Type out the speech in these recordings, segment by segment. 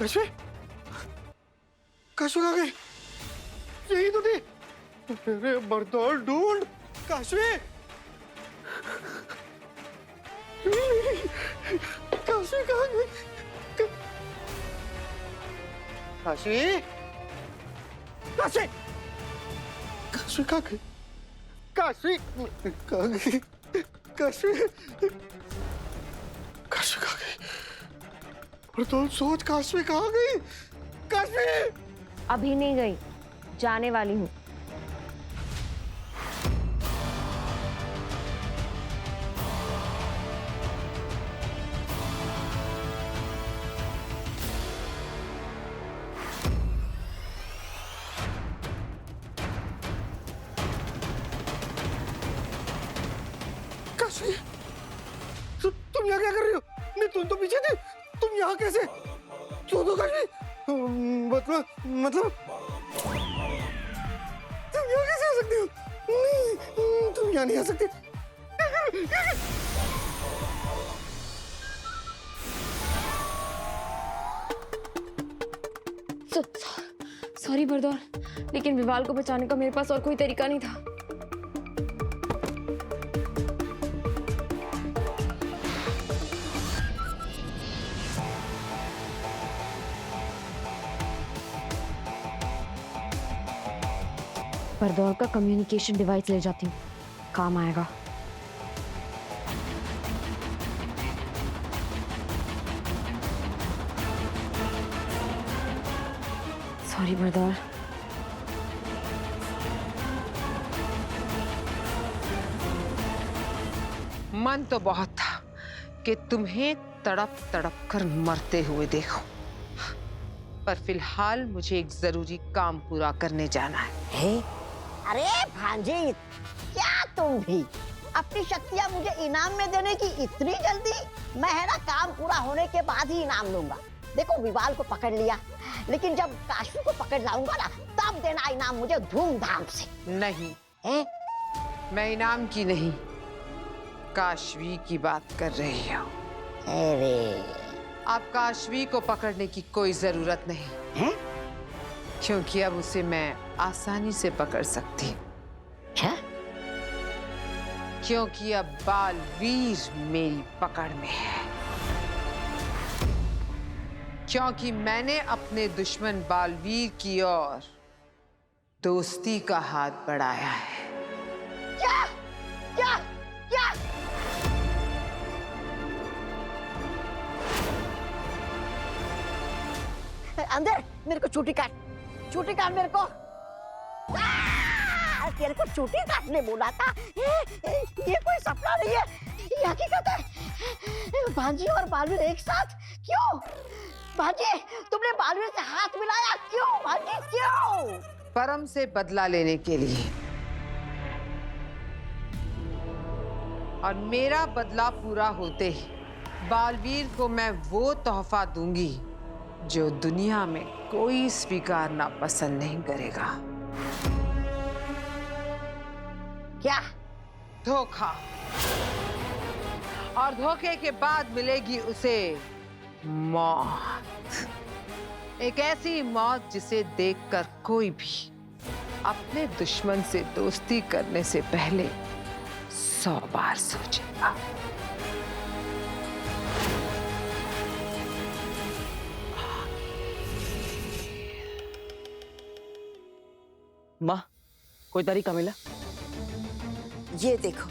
काशवी, काशवी कहाँ गई? यही तो थी। अरे बरदौल ढूंढ, काशवी। काशवी कहाँ गई? काशवी, काशवी, काशवी कहाँ गई? काशवी कहाँ गई? काशवी, काशवी कहाँ गई? बरदौल सोच, काशवी कहाँ गई? काशवी अभी नहीं गई, जाने वाली हूँ। काशवी, तुम यहाँ क्या कर रही हो? नहीं, तुम तो पीछे थी, तुम यहाँ कैसे? तो काशवी, मतलब तुम यहाँ कैसे आ सकती हो? नहीं, तुम यहाँ नहीं आ सकती। सॉरी बरदौल, लेकिन विवाल को बचाने का मेरे पास और कोई तरीका नहीं था। बरदौल का कम्युनिकेशन डिवाइस ले जाती हूँ, काम आएगा। सॉरी बरदौल। मन तो बहुत था कि तुम्हें तड़प तड़प कर मरते हुए देखूं, पर फिलहाल मुझे एक जरूरी काम पूरा करने जाना है। अरे भांजी, क्या तुम भी अपनी शक्तियां मुझे इनाम में देने की इतनी जल्दी? मैं है ना काम पूरा होने के बाद ही इनाम लूंगा। देखो विवाल को पकड़ लिया, लेकिन जब काशवी को पकड़ लाऊंगा ना, तब देना इनाम मुझे धूमधाम से। नहीं है? मैं इनाम की नहीं, काशवी की बात कर रही हूँ। अरे अब काशवी को पकड़ने की कोई जरूरत नहीं है? क्योंकि अब उसे मैं आसानी से पकड़ सकती हूँ। क्या? क्योंकि अब बालवीर मेरी पकड़ में है। क्योंकि मैंने अपने दुश्मन बालवीर की ओर दोस्ती का हाथ बढ़ाया है। क्या? क्या? क्या? अंदर मेरे को चूटी काट मेरे को। तेरे को चूटी काटने बोला था। ये कोई सपना नहीं है, ये हकीकत है। भांजी और बालवीर एक साथ क्यों? भांजी, तुमने बालवीर से हाथ मिलाया क्यों? भांजी क्यों? परम से बदला लेने के लिए, और मेरा बदला पूरा होते ही बालवीर को मैं वो तोहफा दूंगी जो दुनिया में कोई स्वीकारना पसंद नहीं करेगा। क्या? धोखा। और धोखे के बाद मिलेगी उसे मौत। एक ऐसी मौत जिसे देखकर कोई भी अपने दुश्मन से दोस्ती करने से पहले 100 बार सोचेगा। माँ, कोई तरीका मिला? ये देखो,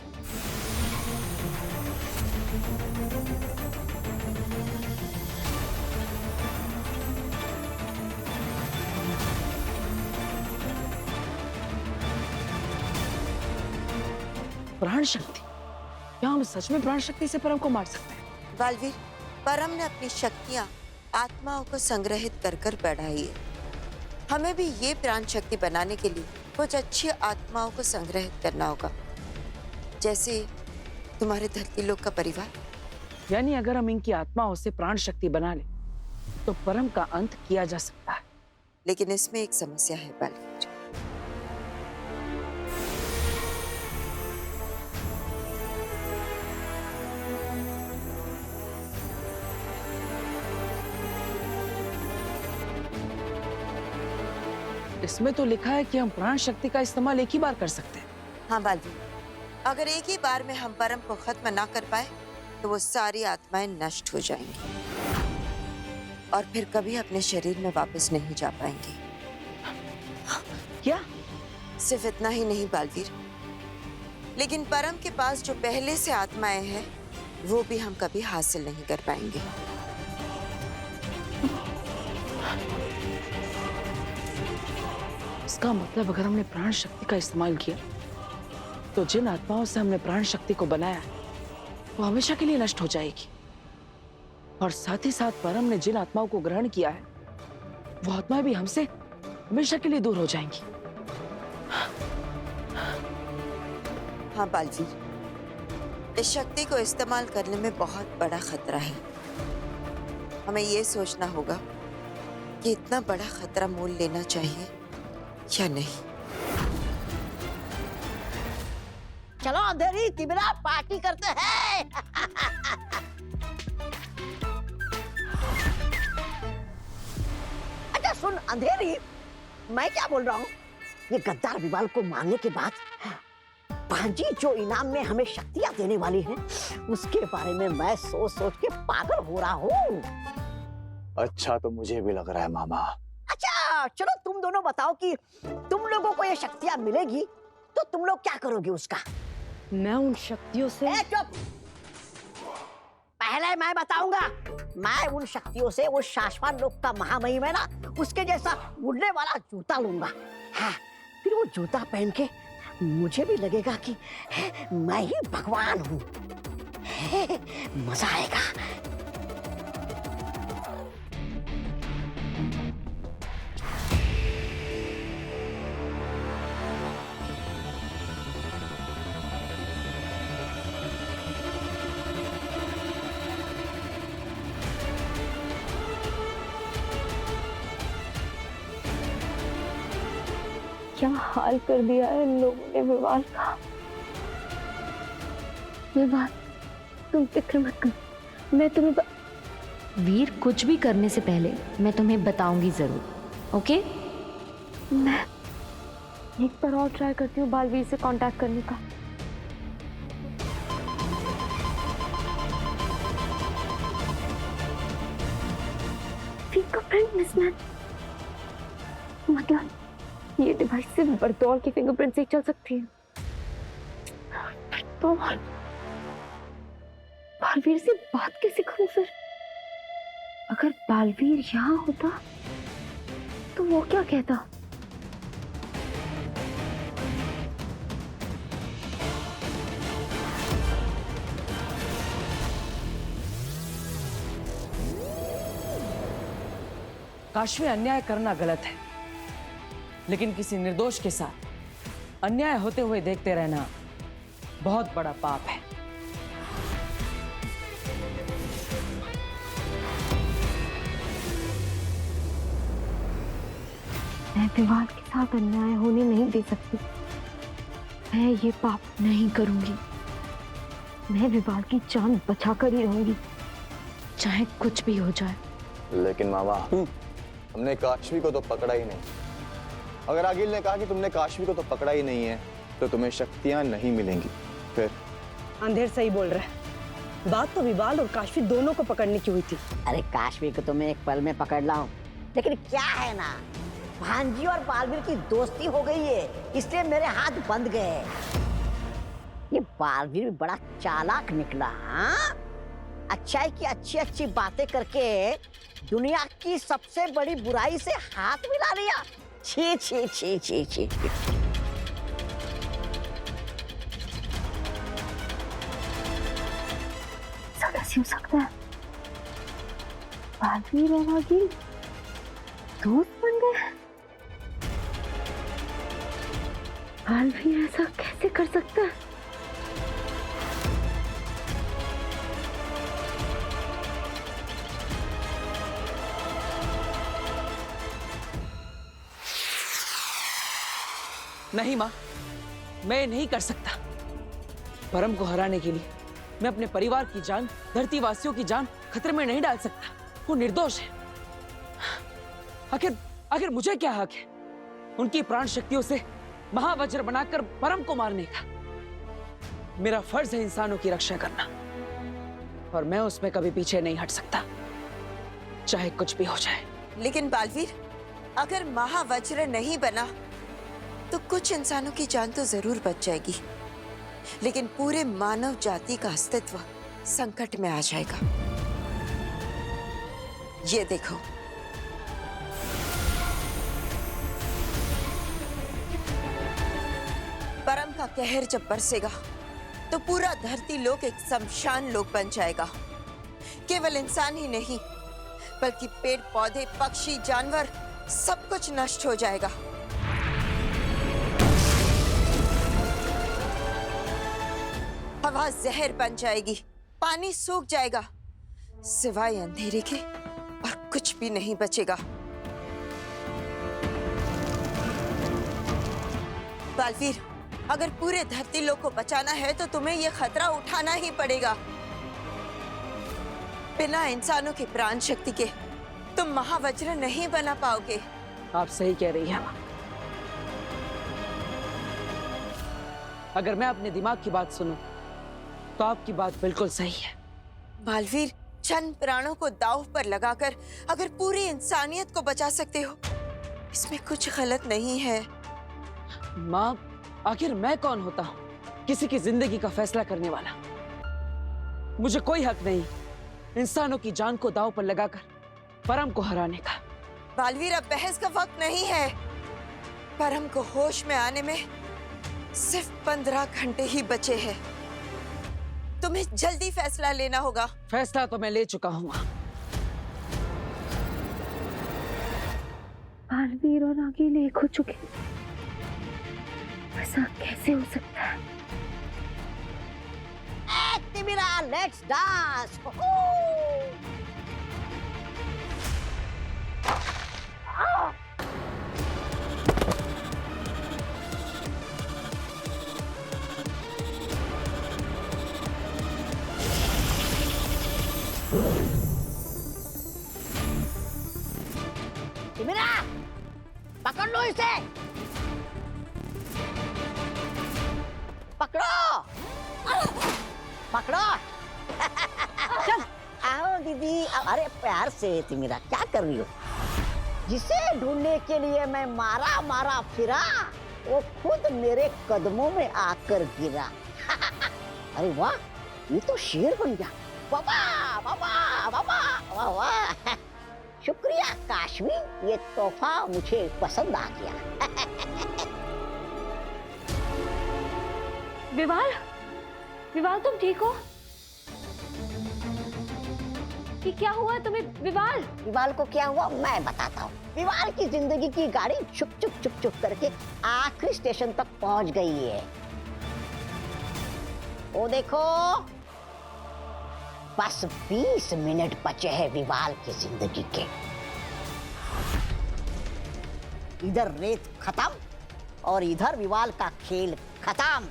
प्राण शक्ति? क्या हम सच में प्राण शक्ति से परम को मार सकते हैं? बालवीर, परम ने अपनी शक्तियां आत्माओं को संग्रहित कर कर बढ़ाई है। हमें भी ये प्राण शक्ति बनाने के लिए कुछ अच्छी आत्माओं को संग्रहित करना होगा, जैसे तुम्हारे धरती लोक का परिवार। यानी अगर हम इनकी आत्माओं से प्राण शक्ति बना ले तो परम का अंत किया जा सकता है। लेकिन इसमें एक समस्या है बालवीर। इसमें तो लिखा है कि हम प्राण शक्ति का इस्तेमाल एक ही बार कर सकते हैं। हाँ बालवीर, अगर एक ही बार में हम परम को खत्म ना कर पाए तो वो सारी आत्माएं नष्ट हो जाएंगी और फिर कभी अपने शरीर में वापस नहीं जा पाएंगी। क्या? सिर्फ इतना ही नहीं बालवीर, लेकिन परम के पास जो पहले से आत्माएं हैं वो भी हम कभी हासिल नहीं कर पाएंगे। इसका मतलब अगर हमने प्राण शक्ति का इस्तेमाल किया तो जिन आत्माओं से हमने प्राण शक्ति को बनाया है वो हमेशा के लिए नष्ट हो जाएगी, और साथ ही साथ परम ने जिन आत्माओं को ग्रहण किया है वो आत्माएं भी हमसे हमेशा के लिए दूर हो जाएंगी। हाँ बालवीर, इस शक्ति को इस्तेमाल करने में बहुत बड़ा खतरा है। हमें ये सोचना होगा कि इतना बड़ा खतरा मोल लेना चाहिए या नहीं। चलो अंधेरी तिमिरा पार्टी करते हैं। अच्छा सुन अंधेरी, मैं क्या बोल रहा हूँ, ये गद्दार विवाल को मारने के बाद भांजी जो इनाम में हमें शक्तियां देने वाली है उसके बारे में मैं सोच सोच के पागल हो रहा हूँ। अच्छा तो मुझे भी लग रहा है मामा। अच्छा चलो तुम दोनों बताओ कि तुम लोगों को ये शक्तियां मिलेगी तो तुम लोग क्या करोगे उसका? मैं उन शक्तियों से चुप, पहले मैं बताऊंगा। मैं उन शक्तियों से वो शाश्वत लोक का महामहिम है ना, उसके जैसा उड़ने वाला जूता लूंगा। हाँ, फिर वो जूता पहन के मुझे भी लगेगा कि मैं ही भगवान हूँ। मजा आएगा। क्या हाल कर दिया है इन लोगों ने विवाल का। विवाल, तुम फिक्र मत करो, मैं तुम्हें वीर, कुछ भी करने से पहले मैं तुम्हें बताऊंगी जरूर, ओके? मैं एक बार और ट्राई करती हूँ बालवीर से कांटेक्ट करने का। फिंगरप्रिंट मिसमैच, मतलब ये डिवाइस सिर्फ बरदौल के फिंगरप्रिंट से ही चल सकती है। तो बालवीर से बात कैसे करूं फिर? अगर बालवीर यहाँ होता तो वो क्या कहता? काशवी, अन्याय करना गलत है, लेकिन किसी निर्दोष के साथ अन्याय होते हुए देखते रहना बहुत बड़ा पाप है। मैं विवाल के साथ अन्याय होने नहीं दे सकती। मैं ये पाप नहीं करूंगी। मैं विवाल की जान बचाकर ही रहूंगी, चाहे कुछ भी हो जाए। लेकिन मामा, हमने काशवी को तो पकड़ा ही नहीं। अगर आगिल ने कहा कि तुमने काशवी को तो पकड़ा ही नहीं है तो तुम्हें शक्तियां नहीं मिलेंगी। फिर अंधेर सही बोल रहा है। बात तो विवाल और काशवी दोनों को पकड़ने की हुई थी। अरे काशवी को तो मैं एक पल में पकड़ लाऊं, लेकिन क्या है ना, भांजी और बालवीर की दोस्ती हो गई है, इसलिए मेरे हाथ बंध गए। ये बालवीर भी बड़ा चालाक निकला। हाँ, अच्छाई की अच्छी अच्छी बातें करके दुनिया की सबसे बड़ी बुराई से हाथ मिला लिया। छी छी छी छी छी। कैसे हो सकता है? बालवीर और आगिल दोस्त बन गए? बालवीर ऐसा कैसे कर सकता है? नहीं माँ, मैं नहीं कर सकता। परम को हराने के लिए मैं अपने परिवार की जान, धरतीवासियों की जान खतरे में नहीं डाल सकता। वो निर्दोष है। आखिर मुझे क्या हक है? उनकी प्राण शक्तियों से महावज्र बनाकर परम को मारने का। मेरा फर्ज है इंसानों की रक्षा करना, और मैं उसमें कभी पीछे नहीं हट सकता, चाहे कुछ भी हो जाए। लेकिन बालवीर, अगर महावज्र नहीं बना तो कुछ इंसानों की जान तो जरूर बच जाएगी, लेकिन पूरे मानव जाति का अस्तित्व संकट में आ जाएगा। ये देखो, परम का कहर जब बरसेगा तो पूरा धरती लोक एक शमशान लोक बन जाएगा। केवल इंसान ही नहीं, बल्कि पेड़ पौधे, पक्षी, जानवर सब कुछ नष्ट हो जाएगा। हवा जहर बन जाएगी, पानी सूख जाएगा, सिवाय अंधेरे के और कुछ भी नहीं बचेगा। बालवीर, अगर पूरे धरती लोक को बचाना है तो तुम्हें यह खतरा उठाना ही पड़ेगा। बिना इंसानों की प्राण शक्ति के तुम महावज्र नहीं बना पाओगे। आप सही कह रही हैं मां। अगर मैं अपने दिमाग की बात सुनूं तो आपकी बात बिल्कुल सही है। बालवीर, चंद प्राणों को दांव पर लगाकर अगर पूरी इंसानियत को बचा सकते हो, इसमें कुछ गलत नहीं है। मां, आखिर मैं कौन होता हूं किसी की जिंदगी का फैसला करने वाला? मुझे कोई हक नहीं इंसानों की जान को दांव पर लगाकर परम को हराने का। बालवीर, अब बहस का वक्त नहीं है। परम को होश में आने में सिर्फ 15 घंटे ही बचे हैं। तुम्हें जल्दी फैसला लेना होगा। फैसला तो मैं ले चुका हूं मां। बालवीर और आगिल एक हो चुके, ऐसा कैसे हो सकता है? तिमिरा, लेट्स डांस। तिमिरा, पकड़ लो इसे, पकड़ो, पकड़ो। चल, आओ दीदी। अरे प्यार से। तिमिरा, क्या कर रही हो? जिसे ढूंढने के लिए मैं मारा मारा फिरा, वो खुद मेरे कदमों में आकर गिरा। अरे वाह, ये तो शेर बन गया। बाबा बाबा बाबा, वाह वाह। शुक्रिया काशवी, ये तोहफा मुझे पसंद आ गया। विवाल, विवाल तुम ठीक हो? ये क्या हुआ तुम्हें विवाल? विवाल को क्या हुआ मैं बताता हूँ। विवाल की जिंदगी की गाड़ी चुप चुप चुप चुप करके आखिरी स्टेशन तक पहुंच गई है। वो देखो, बस 20 मिनट बचे हैं विवाल की जिंदगी के। इधर रेत खत्म और इधर विवाल का खेल खत्म।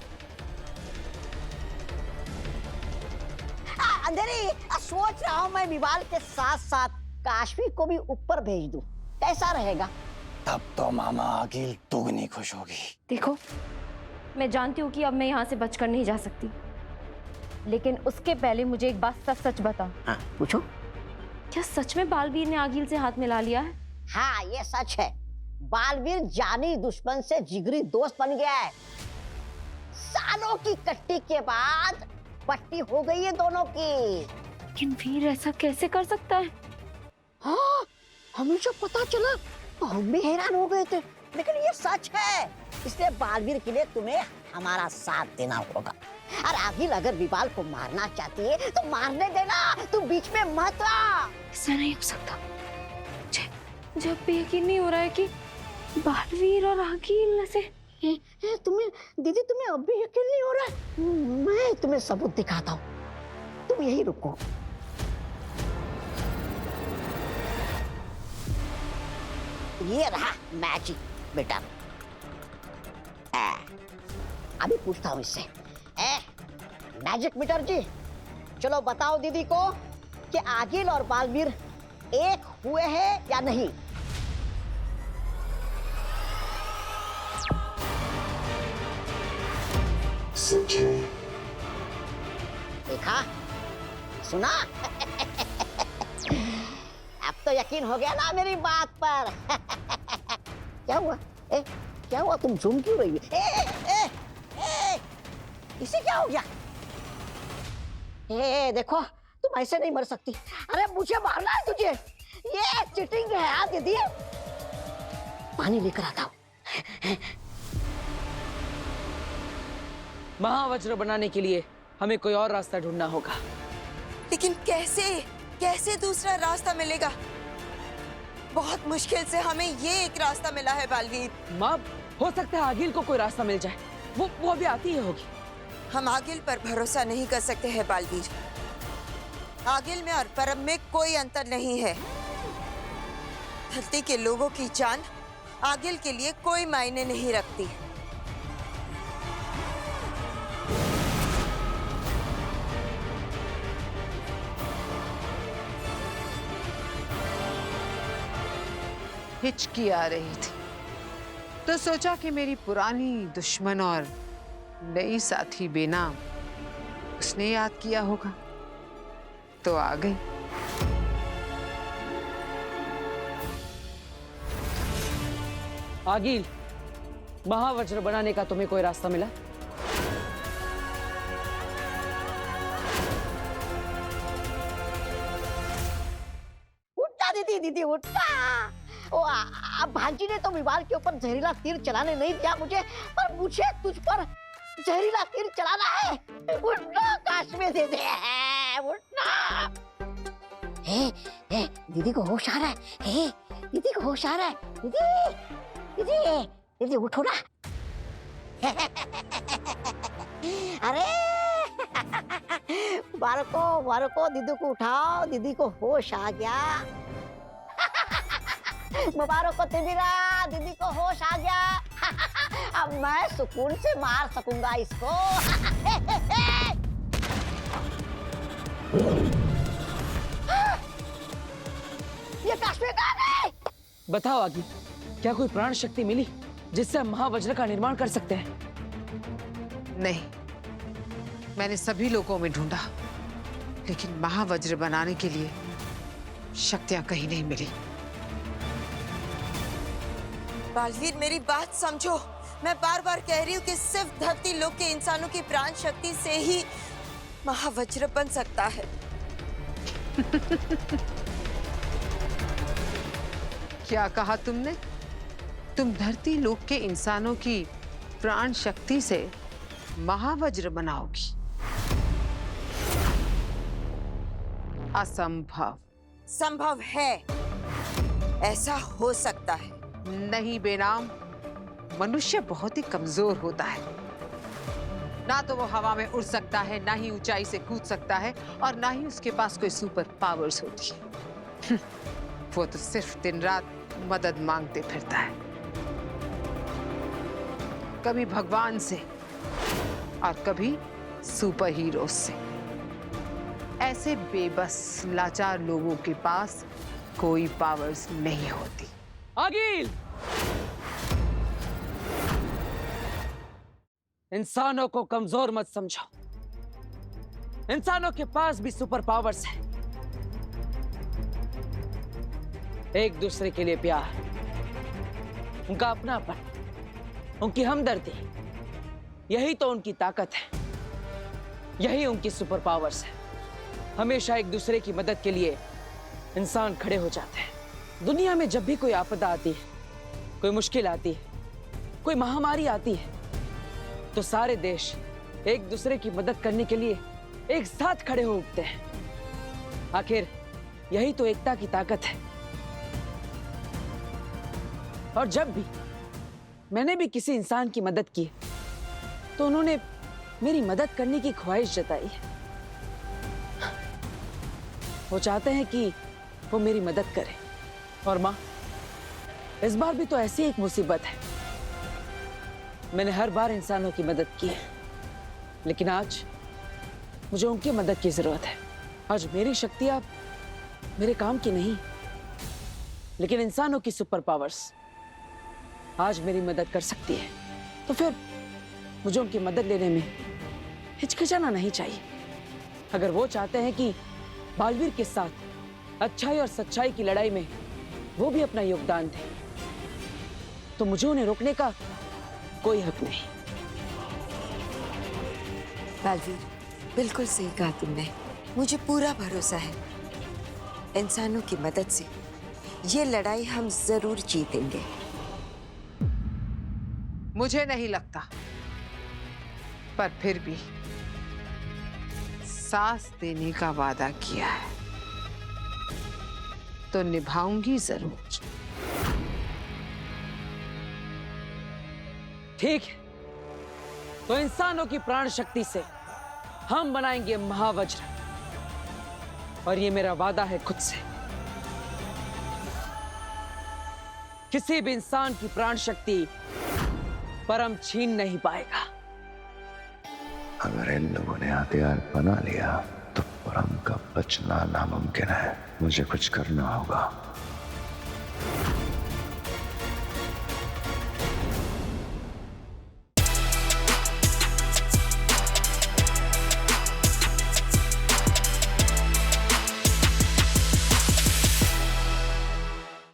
अंधेरी, सोच रहा हूं मैं विवाल के साथ साथ काशवी को भी ऊपर भेज दूं, कैसा रहेगा? तब तो मामा आगिल दुगनी खुश होगी। देखो, मैं जानती हूँ कि अब मैं यहाँ से बचकर नहीं जा सकती, लेकिन उसके पहले मुझे एक बात सच सच बता। हाँ, पूछो। क्या सच में बालवीर ने आगिल से हाथ मिला लिया है? हाँ, ये सच है। बालवीर जानी दुश्मन से जिगरी दोस्त बन गया है। सालों की कट्टी के बाद पट्टी हो गई है दोनों की। लेकिन वीर ऐसा कैसे कर सकता है? हाँ, हमें जब पता चला तो हम भी हैरान हो गए थे, लेकिन ये सच है। इसलिए बालवीर के लिए तुम्हें हमारा साथ देना होगा। और आगिल अगर विवाल को मारना चाहती है तो मारने देना, तुम बीच में मत आ। ऐसा नहीं हो सकता। जब भी यकीन नहीं हो रहा है कि बालवीर और आगिल से। तुम्हें दीदी, तुम्हें अब भी यकीन नहीं हो रहा है? मैं तुम्हें सबूत दिखाता हूँ, तुम यही रुको। ये रहा मैजिक मीटर। अभी पूछता हूँ इससे। मैजिक मीटर जी, चलो बताओ दीदी को कि आगिल और बालवीर एक हुए हैं या नहीं। देखा, सुना? अब तो यकीन हो गया ना मेरी बात पर। क्या हुआ? क्या हुआ? तुम झूम क्यों रही हो? इसे क्या हो गया? देखो, तुम ऐसे नहीं मर सकती। अरे मुझे मारना है तुझे। ये चीटिंग है हाँ दीदी। पानी लेकर आता हूँ। महावज्र बनाने के लिए हमें कोई और रास्ता ढूंढना होगा। लेकिन कैसे? कैसे दूसरा रास्ता मिलेगा? बहुत मुश्किल से हमें ये एक रास्ता मिला है बालवीर। माँ, हो सकता है आगिल को कोई रास्ता मिल जाए। वो अभी आती ही होगी। हम आगिल पर भरोसा नहीं कर सकते हैं बालवीर। आगिल में और परम में कोई अंतर नहीं है। धरती के लोगों की जान आगिल के लिए कोई मायने नहीं रखती। हिचकी आ रही थी तो सोचा कि मेरी पुरानी दुश्मन और नई साथी बेनाम उसने याद किया होगा तो आ गई। आगिल, महावज्र बनाने का तुम्हें कोई रास्ता मिला? उठा दीदी उठा। अब भांजी ने तो विवाल के ऊपर जहरीला तीर चलाने नहीं दिया मुझे, पर मुझे तुझ पर जहरीला तीर चलाना है। उठना, काश में दे दे। उठना। दीदी को होश आ रहा है। दीदी को होश आ रहा है। दीदी उठो ना। अरे बारको दीदी को उठाओ। दीदी को होश आ गया। मुबारक हो तिमिरा, दीदी को होश आ गया। अब मैं सुकून से मार सकूंगा इसको। ये काश्मीर कहाँ गए? बताओ आगिल, क्या कोई प्राण शक्ति मिली जिससे हम महावज्र का निर्माण कर सकते हैं? नहीं, मैंने सभी लोगों में ढूंढा लेकिन महावज्र बनाने के लिए शक्तियां कहीं नहीं मिली। बालवीर, मेरी बात समझो। मैं बार बार कह रही हूँ कि सिर्फ धरती लोक के इंसानों की प्राण शक्ति से ही महावज्र बन सकता है। क्या कहा तुमने? तुम धरती लोक के इंसानों की प्राण शक्ति से महावज्र बनाओगी? असंभव। संभव है, ऐसा हो सकता है। नहीं बेनाम, मनुष्य बहुत ही कमजोर होता है। ना तो वो हवा में उड़ सकता है, ना ही ऊंचाई से कूद सकता है और ना ही उसके पास कोई सुपर पावर्स होती है। वो तो सिर्फ दिन रात मदद मांगते फिरता है, कभी भगवान से और कभी सुपर हीरो से। ऐसे बेबस लाचार लोगों के पास कोई पावर्स नहीं होती। आगिल, इंसानों को कमजोर मत समझो। इंसानों के पास भी सुपर पावर्स है। एक दूसरे के लिए प्यार, उनका अपनापन, उनकी हमदर्दी, यही तो उनकी ताकत है। यही उनकी सुपर पावर्स है। हमेशा एक दूसरे की मदद के लिए इंसान खड़े हो जाते हैं। दुनिया में जब भी कोई आपदा आती है, कोई मुश्किल आती है, कोई महामारी आती है, तो सारे देश एक दूसरे की मदद करने के लिए एक साथ खड़े हो उठते हैं। आखिर यही तो एकता की ताकत है। और जब भी मैंने भी किसी इंसान की मदद की तो उन्होंने मेरी मदद करने की ख्वाहिश जताई है। वो चाहते हैं कि वो मेरी मदद करे। और माँ, इस बार भी तो ऐसी एक मुसीबत है। मैंने हर बार इंसानों की मदद की है, लेकिन आज मुझे उनकी मदद की जरूरत है। आज मेरी शक्तियां मेरे काम की नहीं, लेकिन इंसानों की सुपर पावर्स आज मेरी मदद कर सकती है। तो फिर मुझे उनकी मदद लेने में हिचकिचाना नहीं चाहिए। अगर वो चाहते हैं कि बालवीर के साथ अच्छाई और सच्चाई की लड़ाई में वो भी अपना योगदान दें, तो मुझे उन्हें रोकने का कोई हक नहीं। बालवीर, बिल्कुल सही कहा तुमने। मुझे पूरा भरोसा है इंसानों की मदद से ये लड़ाई हम जरूर जीतेंगे। मुझे नहीं लगता, पर फिर भी सांस देने का वादा किया है तो निभाऊंगी जरूर। ठीक है, तो इंसानों की प्राण शक्ति से हम बनाएंगे महावज्र, और ये मेरा वादा है खुद से। किसी भी इंसान की प्राण शक्ति परम छीन नहीं पाएगा। अगर इन लोगों ने हथियार बना लिया तो परम का बचना नामुमकिन है। मुझे कुछ करना होगा।